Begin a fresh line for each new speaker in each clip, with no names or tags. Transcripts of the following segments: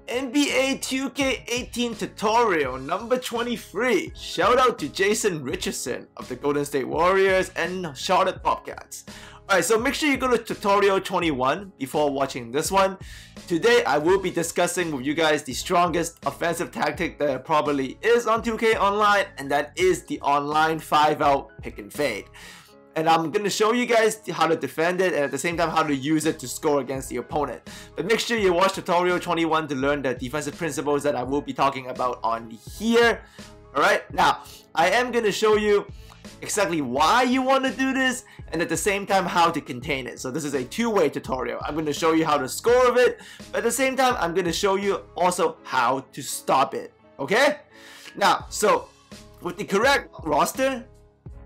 NBA 2K18 tutorial number 23. Shout out to Jason Richardson of the Golden State Warriors and Charlotte Bobcats. Alright, so make sure you go to tutorial 21 before watching this one. Today I will be discussing with you guys the strongest offensive tactic there probably is on 2K Online, and that is the online 5-out pick and fade. And I'm going to show you guys how to defend it and at the same time how to use it to score against the opponent. But make sure you watch tutorial 21 to learn the defensive principles that I will be talking about on here. Alright, now I am going to show you exactly why you want to do this and at the same time how to contain it. So this is a two-way tutorial. I'm going to show you how to score with it, but at the same time I'm going to show you also how to stop it. Okay? Now, so with the correct roster,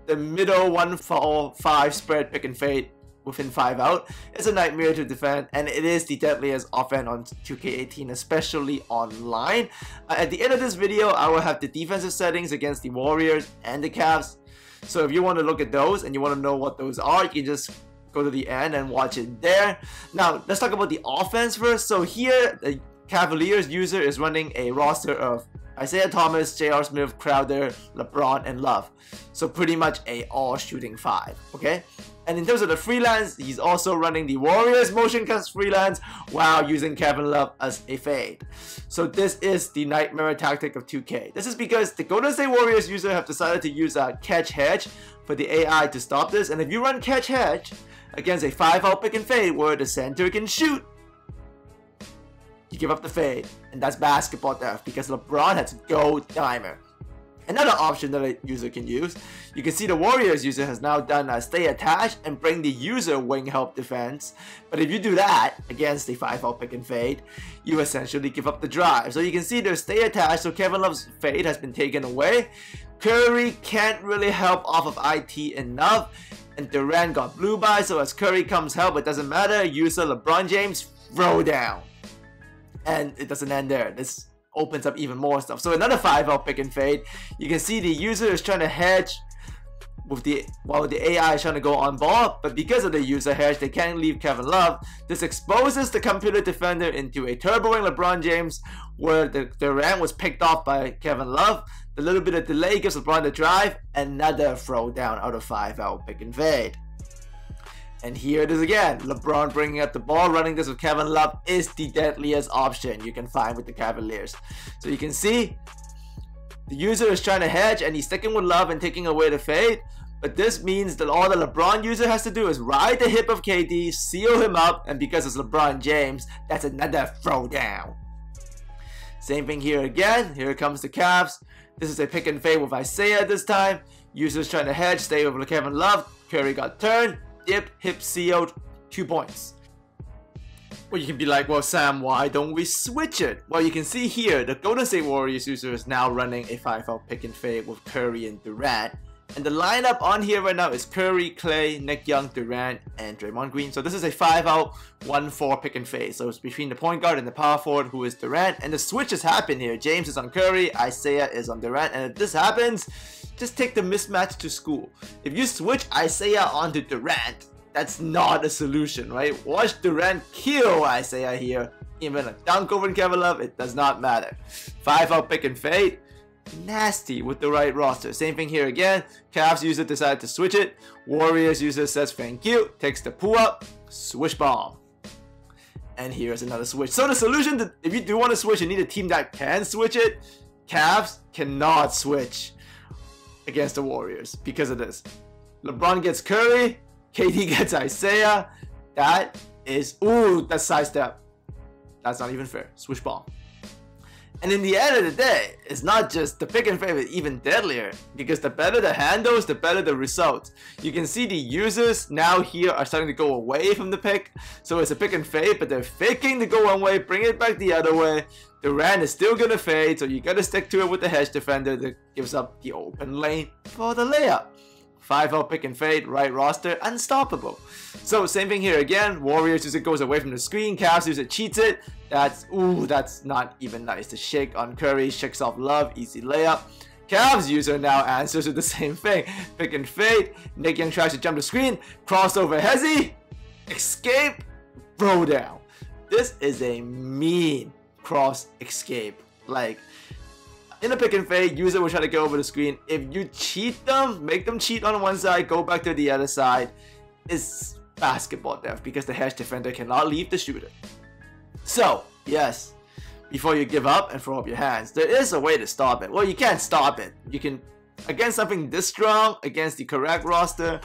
the middle 1-4-5 spread pick and fade within 5 out is a nightmare to defend, and it is the deadliest offense on 2K18, especially online. At the end of this video, I will have the defensive settings against the Warriors and the Cavs. So if you want to look at those and you want to know what those are, you can just go to the end and watch it there. Now, let's talk about the offense first. So here, the Cavaliers user is running a roster of Isaiah Thomas, J.R. Smith, Crowder, LeBron, and Love. So pretty much a all-shooting 5, okay? And in terms of the freelance, he's also running the Warriors motion cast freelance while using Kevin Love as a fade. So this is the nightmare tactic of 2K. This is because the Golden State Warriors user have decided to use a catch hedge for the AI to stop this. And if you run catch hedge against a 5-out pick and fade where the center can shoot, you give up the fade, and that's basketball death because LeBron had to go dimer. Another option that a user can use, you can see the Warriors user has now done a stay attached and bring the user wing help defense. But if you do that against a 5-out pick and fade, you essentially give up the drive. So you can see there's stay attached, so Kevin Love's fade has been taken away. Curry can't really help off of IT enough, and Durant got blue by, so as Curry comes help, it doesn't matter. User LeBron James throw down. And it doesn't end there. This opens up even more stuff. So another 5-out pick and fade. You can see the user is trying to hedge with while the AI is trying to go on ball, but because of the user hedge, they can't leave Kevin Love. This exposes the computer defender into a turboing LeBron James, where the Durant was picked off by Kevin Love. The little bit of delay gives LeBron the drive. Another throw down out of 5-out pick and fade. And here it is again, LeBron bringing up the ball, running this with Kevin Love is the deadliest option you can find with the Cavaliers. So you can see, the user is trying to hedge and he's sticking with Love and taking away the fade. But this means that all the LeBron user has to do is ride the hip of KD, seal him up, and because it's LeBron James, that's another throwdown. Same thing here again, here comes the Cavs. This is a pick and fade with Isaiah this time. User's trying to hedge, stay with Kevin Love, Curry got turned. Dip, hip sealed, 2 points. Well, you can be like, well Sam, why don't we switch it? Well, you can see here, the Golden State Warriors user is now running a 5-out pick and fade with Curry and Durant. And the lineup on here right now is Curry, Clay, Nick Young, Durant, and Draymond Green. So this is a 5-out, 1-4 pick and fade. So it's between the point guard and the power forward, who is Durant. And the switches happen here. James is on Curry, Isaiah is on Durant. And if this happens, just take the mismatch to school. If you switch Isaiah onto Durant, that's not a solution, right? Watch Durant kill Isaiah here. Even a dunk over Kevin Love, it does not matter. 5-out pick and fade. Nasty with the right roster. Same thing here again. Cavs user decided to switch it. Warriors user says thank you, takes the pull up, swish bomb. And here's another switch. So the solution to, if you do want to switch, you need a team that can switch it. Cavs cannot switch against the Warriors because of this. LeBron gets Curry, KD gets Isaiah. That is, ooh, that's sidestep. That's not even fair. Swish bomb. And in the end of the day, it's not just the pick and fade, but even deadlier. Because the better the handles, the better the results. You can see the users now here are starting to go away from the pick. So it's a pick and fade, but they're faking to go one way, bring it back the other way. Durant is still gonna fade, so you gotta stick to it with the hedge defender that gives up the open lane for the layup. 5-out pick and fade, right roster, unstoppable. So same thing here again. Warriors user goes away from the screen. Cavs user cheats it. That's, ooh, that's not even nice. The shake on Curry, shakes off Love, easy layup. Cavs user now answers with the same thing. Pick and fade. Nick Young tries to jump the screen. Crossover Hezzy. Escape. Throw down. This is a mean cross escape. Like, in a pick and fade, user will try to get over the screen. If you cheat them, make them cheat on one side, go back to the other side, it's basketball death because the hedge defender cannot leave the shooter. So, yes, before you give up and throw up your hands, there is a way to stop it. Well, you can't stop it. You can, against something this strong, against the correct roster,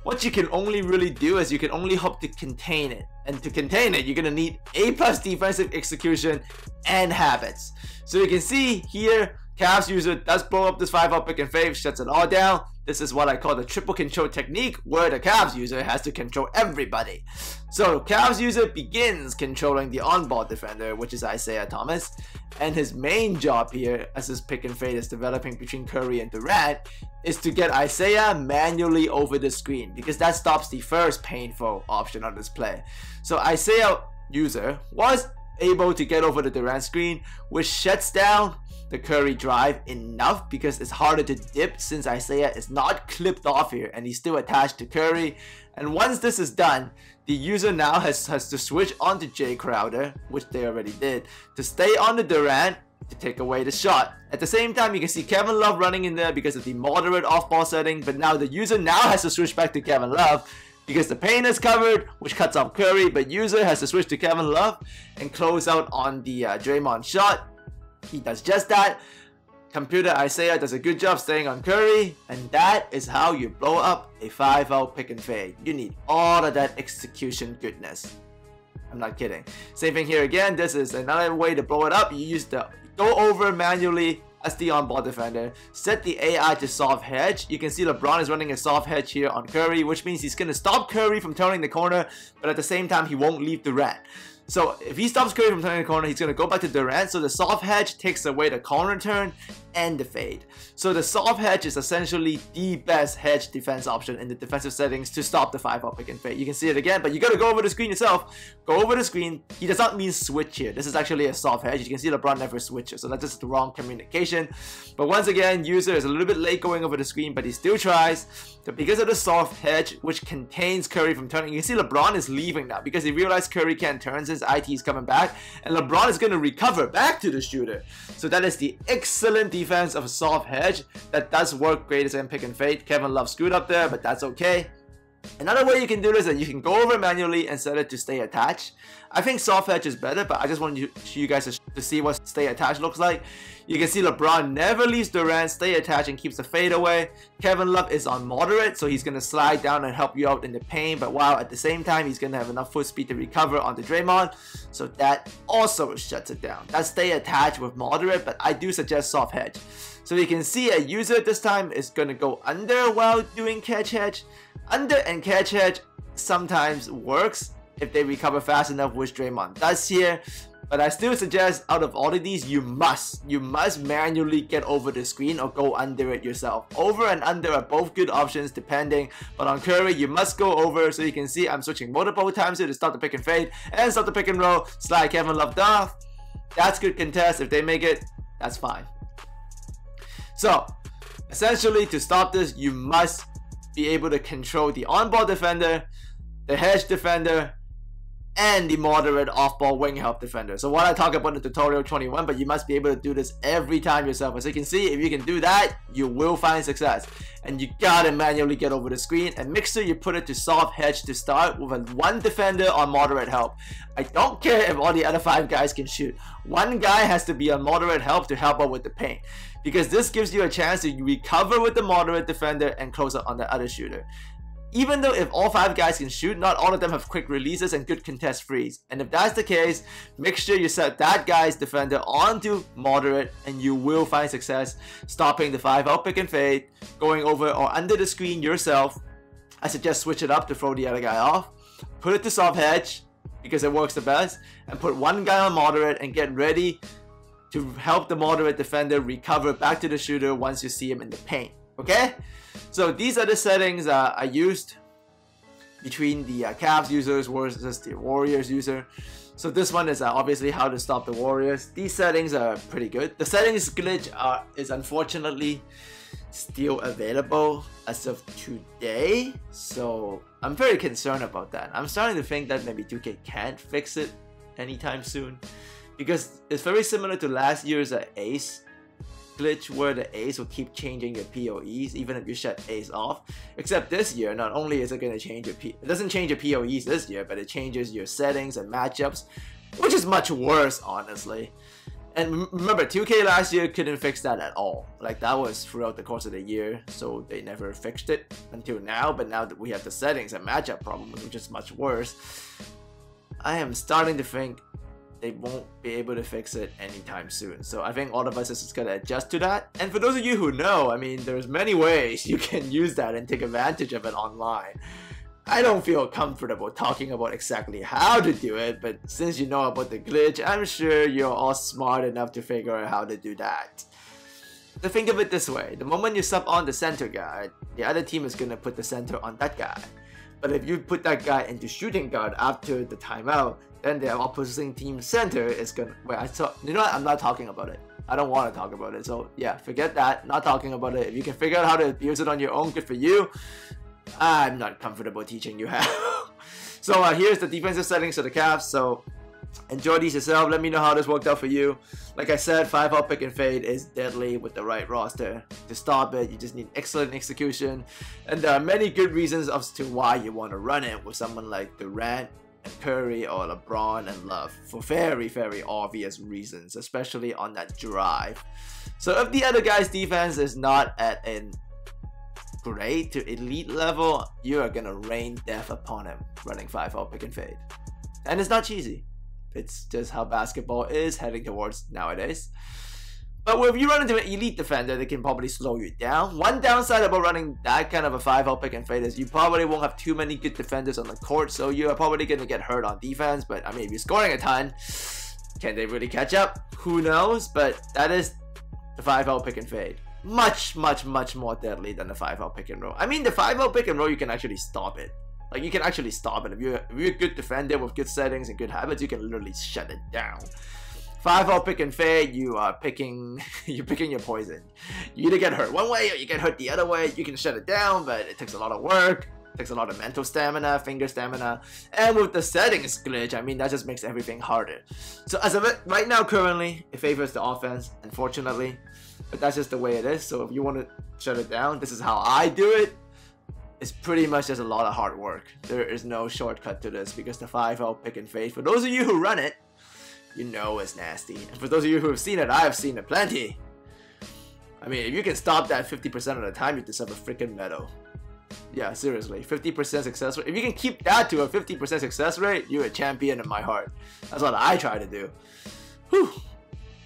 what you can only really do is you can only hope to contain it. And to contain it, you're going to need A+ defensive execution and habits. So you can see here, Cavs user does blow up this 5-out pick and fade, shuts it all down. This is what I call the triple control technique, where the Cavs user has to control everybody. So Cavs user begins controlling the on-ball defender, which is Isaiah Thomas, and his main job here, as his pick and fade is developing between Curry and Durant, is to get Isaiah manually over the screen, because that stops the first painful option on this play. So Isaiah user was able to get over the Durant screen, which shuts down the Curry drive enough because it's harder to dip since Isaiah is not clipped off here and he's still attached to Curry. And once this is done, the user now has to switch onto Jay Crowder, which they already did, to stay on the Durant to take away the shot. At the same time, you can see Kevin Love running in there because of the moderate off-ball setting, but now the user now has to switch back to Kevin Love because the paint is covered, which cuts off Curry, but user has to switch to Kevin Love and close out on the Draymond shot. He does just that. Computer Isaiah does a good job staying on Curry, and that is how you blow up a 5-out pick and fade. You need all of that execution goodness. I'm not kidding. Same thing here again. This is another way to blow it up. You use the go over manually as the on-ball defender. Set the AI to soft hedge. You can see LeBron is running a soft hedge here on Curry, which means he's going to stop Curry from turning the corner, but at the same time, he won't leave Durant. So if he stops Curry from turning the corner, he's going to go back to Durant. So the soft hedge takes away the corner turn and the fade. So the soft hedge is essentially the best hedge defense option in the defensive settings to stop the 5-out pick and fade. You can see it again, but you got to go over the screen yourself. Go over the screen. He does not mean switch here. This is actually a soft hedge. You can see LeBron never switches, so that's just the wrong communication. But once again, user is a little bit late going over the screen, but he still tries. So because of the soft hedge, which contains Curry from turning, you can see LeBron is leaving now because he realized Curry can't turn since IT is coming back, and LeBron is going to recover back to the shooter. So that is the excellent defense of a soft hedge that does work great as in pick and fade. Kevin Love screwed up there, but that's okay. Another way you can do this is that you can go over manually and set it to stay attached. I think soft hedge is better, but I just want you guys to see what stay attached looks like. You can see LeBron never leaves Durant, stay attached and keeps the fade away. Kevin Love is on moderate, so he's going to slide down and help you out in the paint, but while at the same time, he's going to have enough foot speed to recover onto Draymond, so that also shuts it down. That's stay attached with moderate, but I do suggest soft hedge. So you can see a user this time is going to go under while doing catch hedge. Under and catch hedge sometimes works if they recover fast enough, which Draymond does here. But I still suggest out of all of these, you must manually get over the screen or go under it yourself. Over and under are both good options depending, but on Curry, you must go over. So you can see I'm switching multiple times here to start the pick and fade and start the pick and roll, slide Kevin Love off. That's good contest. If they make it, that's fine. So essentially, to stop this, you must be able to control the on-ball defender, the hedge defender, and the moderate off-ball wing help defender. So what I talk about in tutorial 21, but you must be able to do this every time yourself. As you can see, if you can do that, you will find success. And you gotta manually get over the screen, and make sure you put it to soft hedge to start with a one defender on moderate help. I don't care if all the other 5 guys can shoot. One guy has to be on moderate help to help out with the paint, because this gives you a chance to recover with the moderate defender and close up on the other shooter. Even though if all 5 guys can shoot, not all of them have quick releases and good contest frees. And if that's the case, make sure you set that guy's defender onto moderate and you will find success stopping the 5-out pick and fade, going over or under the screen yourself. I suggest switch it up to throw the other guy off. Put it to soft hedge because it works the best, and put one guy on moderate and get ready to help the moderate defender recover back to the shooter once you see him in the paint. Okay? So these are the settings I used between the Cavs users versus the Warriors user. So this one is obviously how to stop the Warriors. These settings are pretty good. The settings glitch is unfortunately still available as of today. So I'm very concerned about that. I'm starting to think that maybe 2K can't fix it anytime soon, because it's very similar to last year's Ace glitch, where the Ace will keep changing your PoEs even if you shut Ace off. Except this year, not only is it going to change your it doesn't change your PoEs this year, but it changes your settings and matchups, which is much worse, honestly. And remember, 2K last year couldn't fix that at all. Like, that was throughout the course of the year, so they never fixed it until now. But now that we have the settings and matchup problems, which is much worse, I am starting to think they won't be able to fix it anytime soon. So I think all of us is just gonna adjust to that. And for those of you who know, I mean, there's many ways you can use that and take advantage of it online. I don't feel comfortable talking about exactly how to do it, but since you know about the glitch, I'm sure you're all smart enough to figure out how to do that. So think of it this way, the moment you sub on the center guy, the other team is gonna put the center on that guy. But if you put that guy into shooting guard after the timeout, then the opposing team center is gonna... Wait, you know what? I'm not talking about it. I don't want to talk about it. So yeah, forget that. Not talking about it. If you can figure out how to use it on your own, good for you. I'm not comfortable teaching you how. So here's the defensive settings of the Cavs. So enjoy these yourself. Let me know how this worked out for you. Like I said, 5-out pick and fade is deadly with the right roster. To stop it, you just need excellent execution. And there are many good reasons as to why you want to run it with someone like Durant and Curry or LeBron and Love, for very, very obvious reasons, especially on that drive. So if the other guy's defense is not at an great to elite level, you are gonna rain death upon him running 5-out pick and fade. And it's not cheesy. It's just how basketball is heading towards nowadays. But if you run into an elite defender, they can probably slow you down. One downside about running that kind of a 5-out pick and fade is you probably won't have too many good defenders on the court, so you are probably gonna get hurt on defense. But I mean, if you're scoring a ton, can they really catch up? Who knows? But that is the 5-out pick and fade. Much, much, much more deadly than the 5-out pick and roll. I mean, the 5-out pick and roll, you can actually stop it. Like, you can actually stop it. If you're a good defender with good settings and good habits, you can literally shut it down. 5-out pick and fade, you are picking your poison. You either get hurt one way or you get hurt the other way. You can shut it down, but it takes a lot of work. It takes a lot of mental stamina, finger stamina. And with the settings glitch, I mean, that just makes everything harder. So as of right now, currently, it favors the offense, unfortunately. But that's just the way it is. So if you want to shut it down, this is how I do it. It's pretty much just a lot of hard work. There is no shortcut to this because the 5-out pick and fade, for those of you who run it, you know it's nasty. And for those of you who have seen it, I have seen it plenty. I mean, if you can stop that 50% of the time, you deserve a freaking medal. Yeah, seriously, 50% success rate. If you can keep that to a 50% success rate, you're a champion in my heart. That's what I try to do. Whew.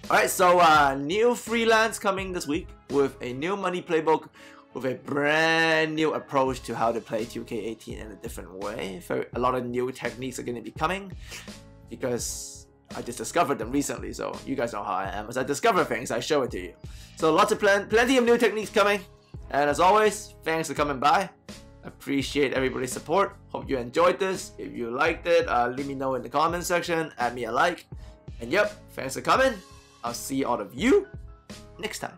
Alright, so new freelance coming this week with a new money playbook, with a brand new approach to how to play 2K18 in a different way. A lot of new techniques are going to be coming because I just discovered them recently, so you guys know how I am. As I discover things, I show it to you. So lots of plenty of new techniques coming. And as always, thanks for coming by. Appreciate everybody's support. Hope you enjoyed this. If you liked it, let me know in the comments section. Add me a like. And yep, thanks for coming. I'll see all of you next time.